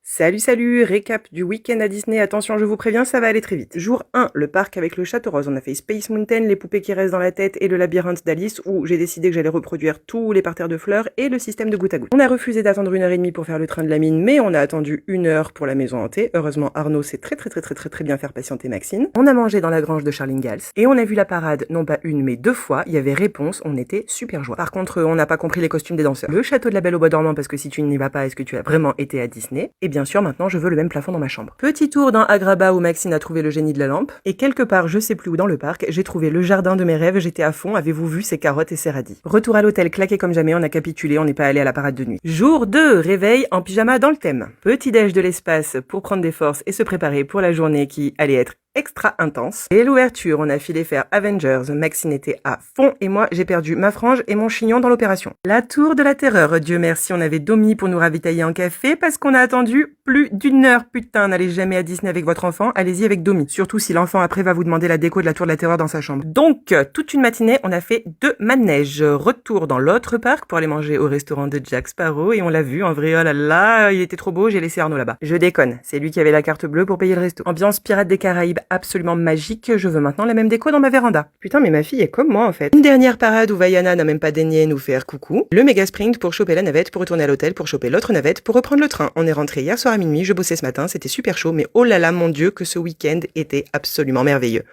Salut, salut, récap du week-end à Disney. Attention, je vous préviens, ça va aller très vite. Jour 1, le parc avec le Château Rose. On a fait Space Mountain, les poupées qui restent dans la tête et le labyrinthe d'Alice où j'ai décidé que j'allais reproduire tous les parterres de fleurs et le système de goutte à goutte. On a refusé d'attendre 1h30 pour faire le train de la mine, mais on a attendu 1 heure pour la maison hantée. Heureusement, Arnaud sait très bien faire patienter Maxine. On a mangé dans la grange de Charline Gals et on a vu la parade, non pas une mais 2 fois. Il y avait réponse, on était super joie. Par contre, on n'a pas compris les costumes des danseurs. Le château de la Belle au Bois dormant parce que si tu n'y vas pas, est-ce que tu as vraiment été à Disney? Et bien sûr, maintenant je veux le même plafond dans ma chambre. Petit tour dans Agrabah où Maxine a trouvé le génie de la lampe. Et quelque part, je sais plus où dans le parc, j'ai trouvé le jardin de mes rêves, j'étais à fond, avez-vous vu ces carottes et ces radis? Retour à l'hôtel, claqué comme jamais, on a capitulé, on n'est pas allé à la parade de nuit. Jour 2, réveil en pyjama dans le thème. Petit déj de l'espace pour prendre des forces et se préparer pour la journée qui allait être extra intense. Et l'ouverture, on a filé faire Avengers, Maxine était à fond et moi j'ai perdu ma frange et mon chignon dans l'opération. La tour de la terreur, Dieu merci, on avait Domi pour nous ravitailler en café parce qu'on a attendu plus d'1 heure. Putain, n'allez jamais à Disney avec votre enfant, allez-y avec Domi. Surtout si l'enfant après va vous demander la déco de la tour de la terreur dans sa chambre. Donc, toute une matinée, on a fait 2 manèges. Retour dans l'autre parc pour aller manger au restaurant de Jack Sparrow et on l'a vu en vrai, oh là là, il était trop beau, j'ai laissé Arnaud là-bas. Je déconne, c'est lui qui avait la carte bleue pour payer le resto. Ambiance Pirates des Caraïbes absolument magique, je veux maintenant la même déco dans ma véranda. Putain, mais ma fille est comme moi en fait. Une dernière parade où Vaiana n'a même pas daigné nous faire coucou. Le méga sprint pour choper la navette, pour retourner à l'hôtel, pour choper l'autre navette, pour reprendre le train. On est rentré hier soir à minuit, je bossais ce matin, c'était super chaud, mais oh là là mon dieu que ce week-end était absolument merveilleux.